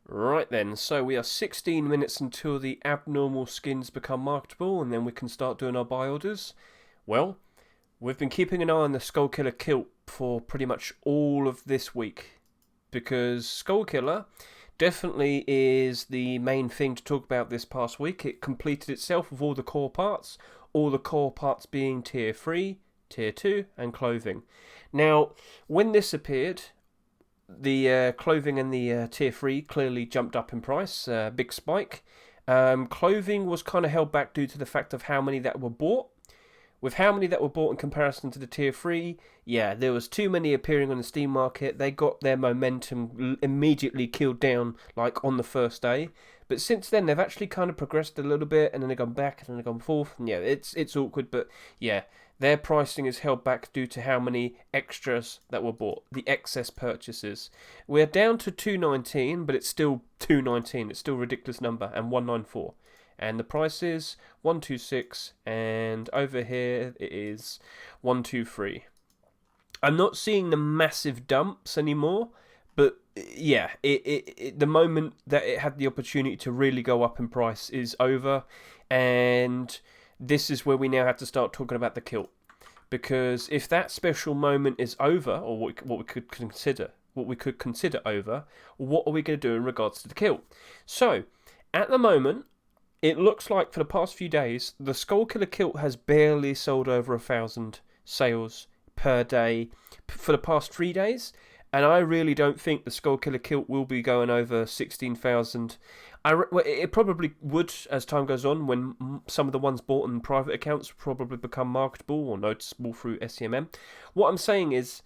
Right then, so we are 16 minutes until the abnormal skins become marketable and then we can start doing our buy orders. Well, we've been keeping an eye on the Skullkiller Kilt for pretty much all of this week because Skullkiller definitely is the main thing to talk about this past week. It completed itself with all the core parts being tier 3, tier 2 and clothing. Now, when this appeared, the clothing and the tier 3 clearly jumped up in price, big spike. Clothing was kind of held back due to the fact of how many that were bought. With how many that were bought in comparison to the tier 3, yeah, there was too many appearing on the Steam market. They got their momentum immediately killed down, like on the first day. But since then, they've actually kind of progressed a little bit, and then they've gone back, and then they've gone forth. And yeah, it's awkward, but yeah, their pricing is held back due to how many extras that were bought, the excess purchases. We're down to 219, but it's still 219. It's still a ridiculous number, and 194. And the price is 126, and over here it is 123. I'm not seeing the massive dumps anymore, but yeah, the moment that it had the opportunity to really go up in price is over, and this is where we now have to start talking about the kilt. Because if that special moment is over, or what we could consider over, what are we going to do in regards to the kilt? So, at the moment, it looks like for the past few days, the Skullkiller Kilt has barely sold over 1,000 sales per day for the past 3 days. And I really don't think the Skullkiller Kilt will be going over 16,000. It probably would as time goes on, when some of the ones bought in private accounts probably become marketable or noticeable through SCMM. What I'm saying is,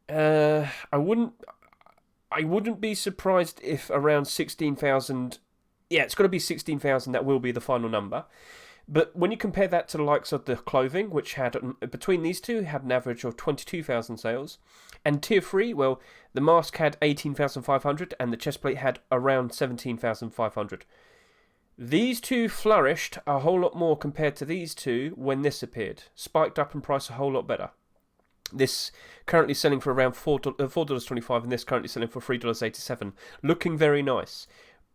I wouldn't be surprised if around 16,000. Yeah, it's got to be 16,000. That will be the final number. But when you compare that to the likes of the clothing, which had, between these two, had an average of 22,000 sales. And tier 3, well, the mask had 18,500 and the chestplate had around 17,500. These two flourished a whole lot more compared to these two when this appeared. Spiked up in price a whole lot better. This currently selling for around $4.25 and this currently selling for $3.87. Looking very nice.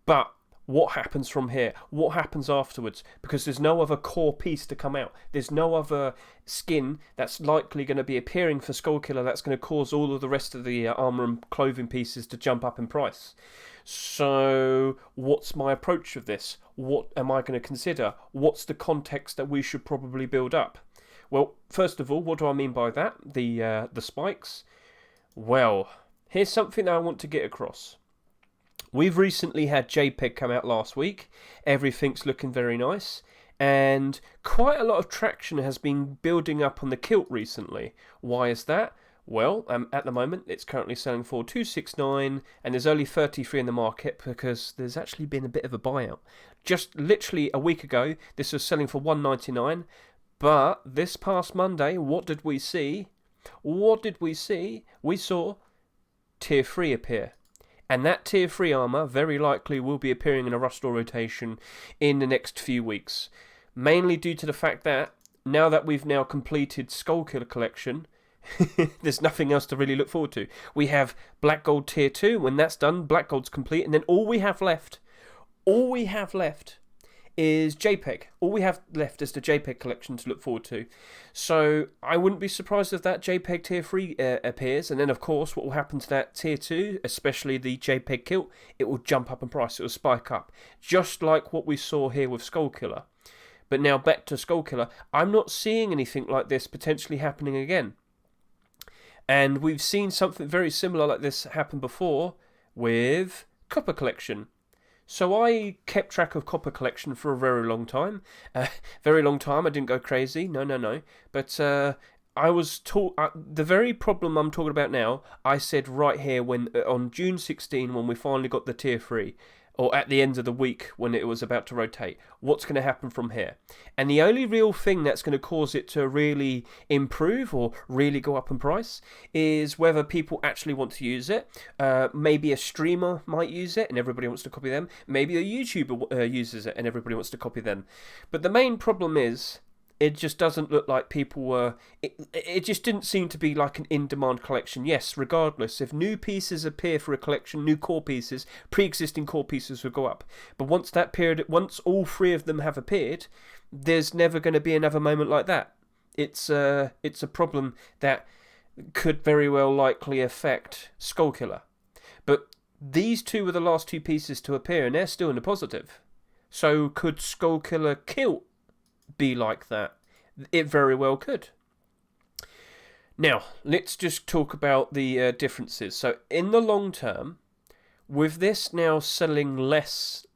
But what happens from here? What happens afterwards? Because there's no other core piece to come out. There's no other skin that's likely going to be appearing for Skullkiller that's going to cause all of the rest of the armor and clothing pieces to jump up in price. So, what's my approach with this? What am I going to consider? What's the context that we should probably build up? Well, first of all, what do I mean by that? The spikes? Well, here's something that I want to get across. We've recently had JPEG come out last week. Everything's looking very nice. And quite a lot of traction has been building up on the kilt recently. Why is that? Well, at the moment, it's currently selling for $269, and there's only 33 in the market because there's actually been a bit of a buyout. Just literally a week ago, this was selling for $199, but this past Monday, what did we see? We saw Tier 3 appear. And that Tier 3 armor very likely will be appearing in a Rust Store rotation in the next few weeks. Mainly due to the fact that, now that we've now completed Skullkiller Collection, there's nothing else to really look forward to. We have Black Gold Tier 2. When that's done, Black Gold's complete. And then all we have left is JPEG. All we have left is the JPEG collection to look forward to. So I wouldn't be surprised if that JPEG Tier 3 appears. And then, of course, what will happen to that Tier 2, especially the JPEG Kilt, it will jump up in price. It will spike up. Just like what we saw here with Skullkiller. But now back to Skullkiller. I'm not seeing anything like this potentially happening again. And we've seen something very similar like this happen before with Copper Collection. So I kept track of Copper Collection for a very long time. I didn't go crazy. No. But I was taught the very problem I'm talking about now. I said right here when on June 16 when we finally got the Tier 3, or at the end of the week when it was about to rotate. What's going to happen from here? And the only real thing that's going to cause it to really improve or really go up in price is whether people actually want to use it. Maybe a streamer might use it and everybody wants to copy them. Maybe a YouTuber uses it and everybody wants to copy them. But the main problem is It just doesn't look like people were. It just didn't seem to be like an in-demand collection. Yes, regardless, if new pieces appear for a collection, new core pieces, pre-existing core pieces will go up. But once all three of them have appeared, there's never going to be another moment like that. It's a problem that could very well likely affect Skullkiller. But these two were the last two pieces to appear, and they're still in the positive. So could Skullkiller Kilt be like that? It very well could. Now, let's just talk about the differences. So in the long term, with this now selling less,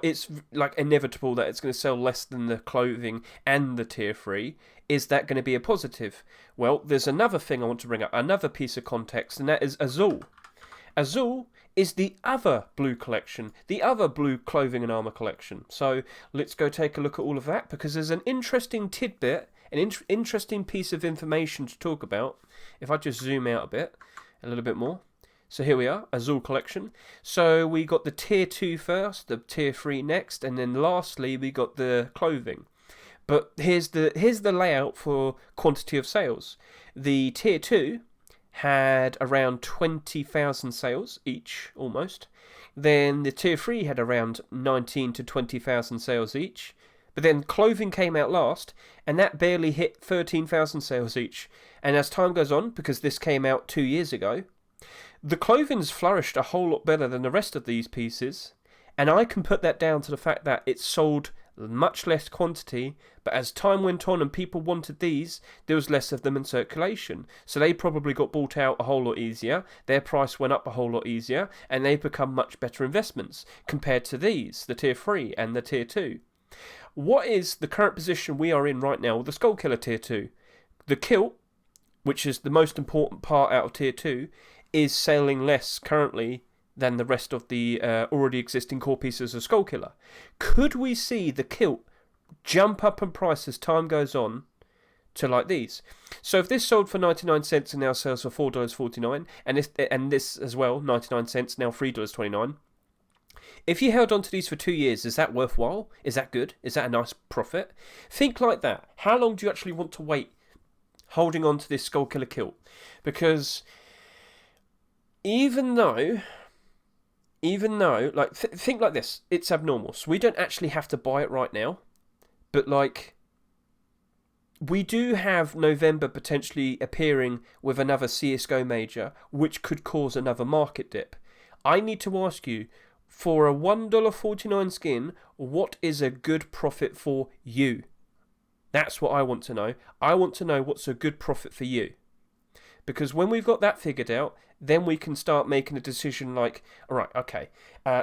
it's like inevitable that it's going to sell less than the clothing and the tier 3. Is that going to be a positive? Well, there's another thing I want to bring up, another piece of context, and that is Azul. Azul is the other blue collection, the other blue clothing and armor collection. So let's go take a look at all of that, because there's an interesting tidbit, an interesting piece of information to talk about. If I just zoom out a little bit more. So here we are, Azul collection. So we got the tier 2 first, the tier 3 next, and then lastly we got the clothing. But here's the layout for quantity of sales. The tier 2 had around 20,000 sales each, almost. Then the tier 3 had around 19 to 20,000 sales each. But then clothing came out last, and that barely hit 13,000 sales each. And as time goes on, because this came out 2 years ago, the clothing's flourished a whole lot better than the rest of these pieces. And I can put that down to the fact that it sold much less quantity, but as time went on and people wanted these, there was less of them in circulation. So they probably got bought out a whole lot easier, their price went up a whole lot easier, and they've become much better investments compared to these, the tier 3 and the tier 2. What is the current position we are in right now with the Skullkiller tier 2? The kilt, which is the most important part out of tier 2, is selling less currently than the rest of the already existing core pieces of Skullkiller. Could we see the kilt jump up in price as time goes on to like these? So if this sold for 99 cents and now sells for $4.49, and this as well, 99 cents, now $3.29, if you held on to these for 2 years, is that worthwhile? Is that good? Is that a nice profit? Think like that. How long do you actually want to wait holding on to this Skullkiller Kilt? Because even though, like, think like this, it's abnormal. So we don't actually have to buy it right now, but like, we do have November potentially appearing with another CSGO major, which could cause another market dip. I need to ask you, for a $1.49 skin, what is a good profit for you? That's what I want to know. I want to know what's a good profit for you. Because when we've got that figured out, then we can start making a decision like, all right, okay,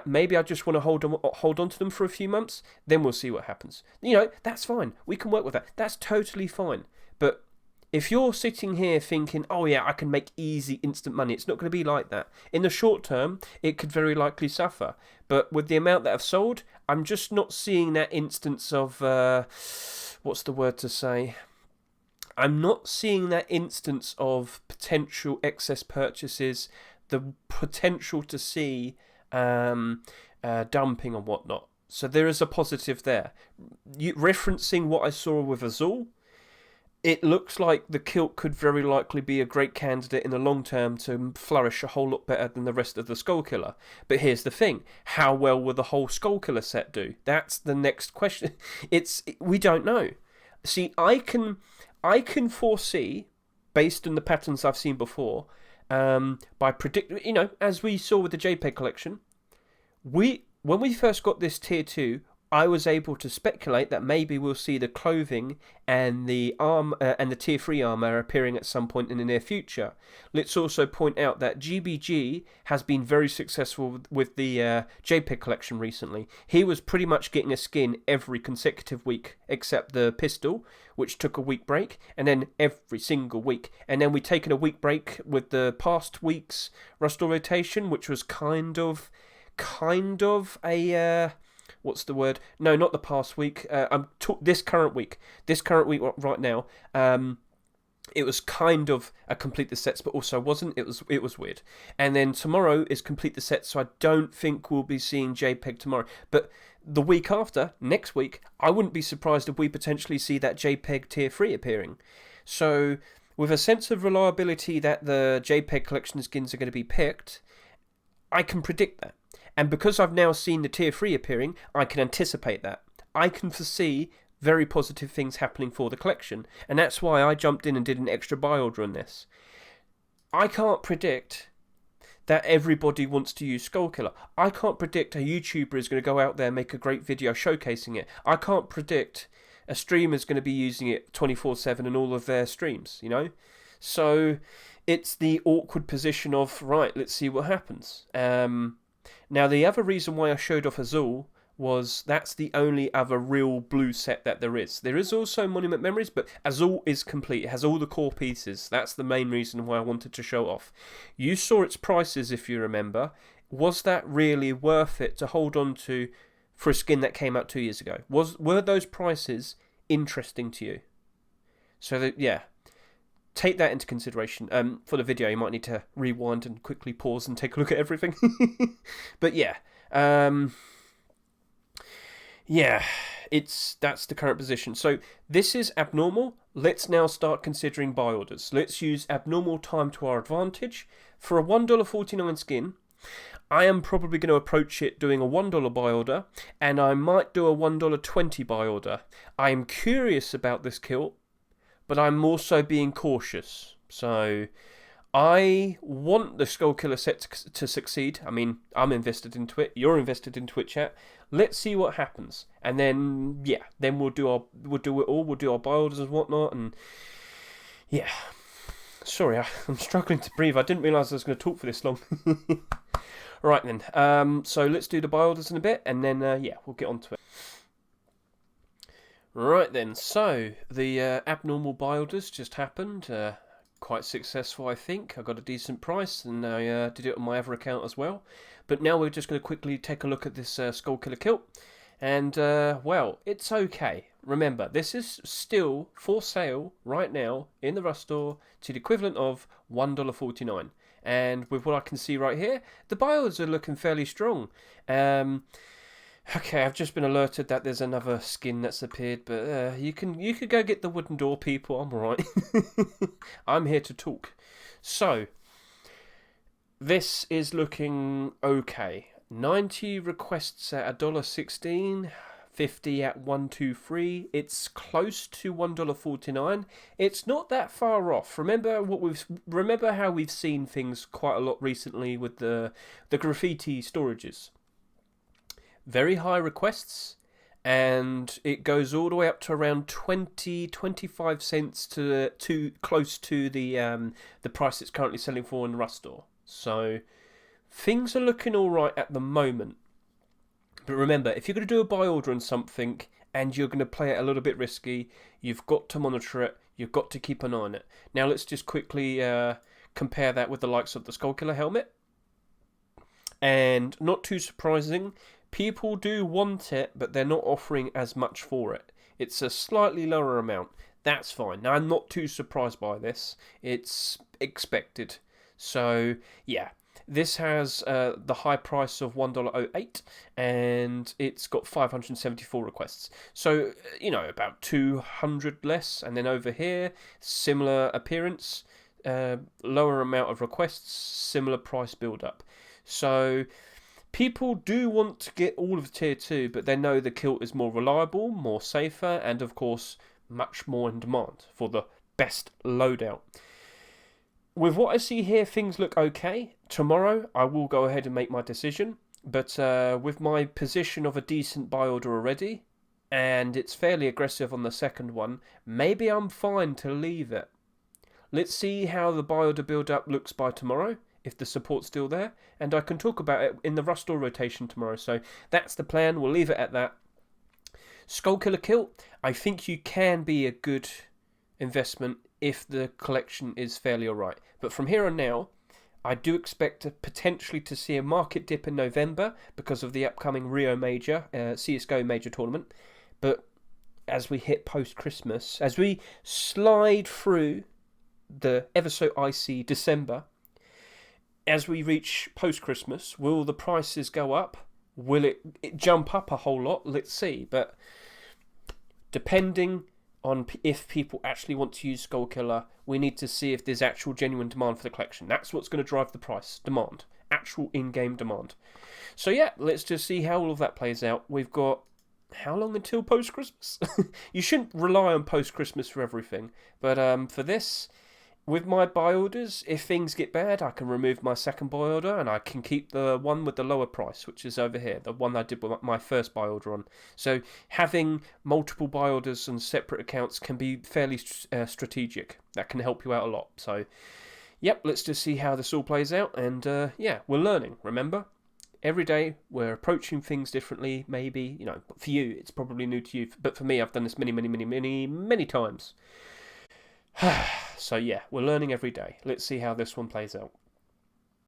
maybe I just want to hold on to them for a few months, then we'll see what happens. You know, that's fine. We can work with that. That's totally fine. But if you're sitting here thinking, oh yeah, I can make easy, instant money, it's not going to be like that. In the short term, it could very likely suffer. But with the amount that I've sold, I'm just not seeing that instance of, what's the word to say? I'm not seeing that instance of potential excess purchases, the potential to see dumping and whatnot. So there is a positive there. Referencing what I saw with Azul, it looks like the kilt could very likely be a great candidate in the long term to flourish a whole lot better than the rest of the Skullkiller. But here's the thing, how well will the whole Skullkiller set do? That's the next question. We don't know. See, I can foresee, based on the patterns I've seen before, by predicting, you know, as we saw with the JPEG collection, when we first got this tier 2, I was able to speculate that maybe we'll see the clothing and the and the tier 3 armor appearing at some point in the near future. Let's also point out that GBG has been very successful with the JPEG collection recently. He was pretty much getting a skin every consecutive week, except the pistol, which took a week break, and then every single week. And then we've taken a week break with the past week's Rustore rotation, which was kind of a... what's the word? No, not the past week. This current week. This current week right now. it was kind of a complete the sets, but also wasn't. It was weird. And then tomorrow is complete the sets, so I don't think we'll be seeing JPEG tomorrow. But the week after, next week, I wouldn't be surprised if we potentially see that JPEG Tier 3 appearing. So, with a sense of reliability that the JPEG collection skins are going to be picked, I can predict that. And because I've now seen the Tier 3 appearing, I can anticipate that. I can foresee very positive things happening for the collection, and that's why I jumped in and did an extra buy order on this. I can't predict that everybody wants to use Skullkiller. I can't predict a YouTuber is going to go out there and make a great video showcasing it. I can't predict a streamer is going to be using it 24/7 in all of their streams, you know? So it's the awkward position of, right, let's see what happens. Now, the other reason why I showed off Azul was that's the only other real blue set that there is. There is also Monument Memories, but Azul is complete. It has all the core pieces. That's the main reason why I wanted to show off. You saw its prices, if you remember. Was that really worth it to hold on to for a skin that came out 2 years ago? Were those prices interesting to you? So, that, yeah, take that into consideration. For the video, you might need to rewind and quickly pause and take a look at everything. But yeah, yeah, that's the current position. So this is abnormal. Let's now start considering buy orders. Let's use abnormal time to our advantage. For a $1.49 skin, I am probably going to approach it doing a $1 buy order, and I might do a $1.20 buy order. I am curious about this kilt, but I'm also being cautious. So I want the Skullkiller set to succeed. I mean, I'm invested into it. You're invested into it, chat. Let's see what happens, and then yeah, then we'll do it all. We'll do our buy orders and whatnot, and yeah. Sorry, I'm struggling to breathe. I didn't realise I was going to talk for this long. Right then. So let's do the buy orders in a bit, and then yeah, we'll get on to it. Right then. So the abnormal buy orders just happened. Quite successful, I think. I got a decent price, and I did it on my other account as well. But now we're just going to quickly take a look at this Skullkiller Kilt. And, well, it's okay. Remember, this is still for sale right now in the Rust store to the equivalent of $1.49. And with what I can see right here, the buy orders are looking fairly strong. Okay, I've just been alerted that there's another skin that's appeared, but you could go get the wooden door, people. I'm alright. I'm here to talk. So, this is looking okay. 90 requests at $1.16, 50 at $1.23. It's close to $1.49. It's not that far off. Remember how we've seen things quite a lot recently with the graffiti storages. Very high requests, and it goes all the way up to around 25 cents to close to the price it's currently selling for in the Rust store. So things are looking all right at the moment. But remember, if you're going to do a buy order on something and you're going to play it a little bit risky, you've got to monitor it. You've got to keep an eye on it. Now let's just quickly compare that with the likes of the Skullkiller helmet. And not too surprising, people do want it, but they're not offering as much for it. It's a slightly lower amount. That's fine. Now, I'm not too surprised by this. It's expected. So, yeah. This has the high price of $1.08, and it's got 574 requests. So, you know, about 200 less. And then over here, similar appearance, lower amount of requests, similar price build-up. So people do want to get all of Tier 2, but they know the kilt is more reliable, more safer, and of course, much more in demand for the best loadout. With what I see here, things look okay. Tomorrow, I will go ahead and make my decision, but with my position of a decent buy order already, and it's fairly aggressive on the second one, maybe I'm fine to leave it. Let's see how the buy order build-up looks by tomorrow, if the support's still there, and I can talk about it in the Rust store rotation tomorrow. So that's the plan. We'll leave it at that. Skullkiller Kilt, I think you can be a good investment if the collection is fairly alright. But from here on now, I do expect potentially to see a market dip in November because of the upcoming Rio Major, CSGO Major Tournament. But as we hit post-Christmas, as we slide through the ever so icy December. As we reach post-Christmas, will the prices go up? Will it jump up a whole lot? Let's see. But depending on if people actually want to use Skullkiller, we need to see if there's actual genuine demand for the collection. That's what's going to drive the price. Demand. Actual in-game demand. So yeah, let's just see how all of that plays out. We've got how long until post-Christmas? You shouldn't rely on post-Christmas for everything. But for this, with my buy orders, if things get bad, I can remove my second buy order and I can keep the one with the lower price, which is over here, the one I did my first buy order on. So having multiple buy orders and separate accounts can be fairly strategic. That can help you out a lot. So, yep, let's just see how this all plays out. And yeah, we're learning, remember? Every day we're approaching things differently, maybe. For you, it's probably new to you. But for me, I've done this many times. So yeah, we're learning every day. Let's see how this one plays out.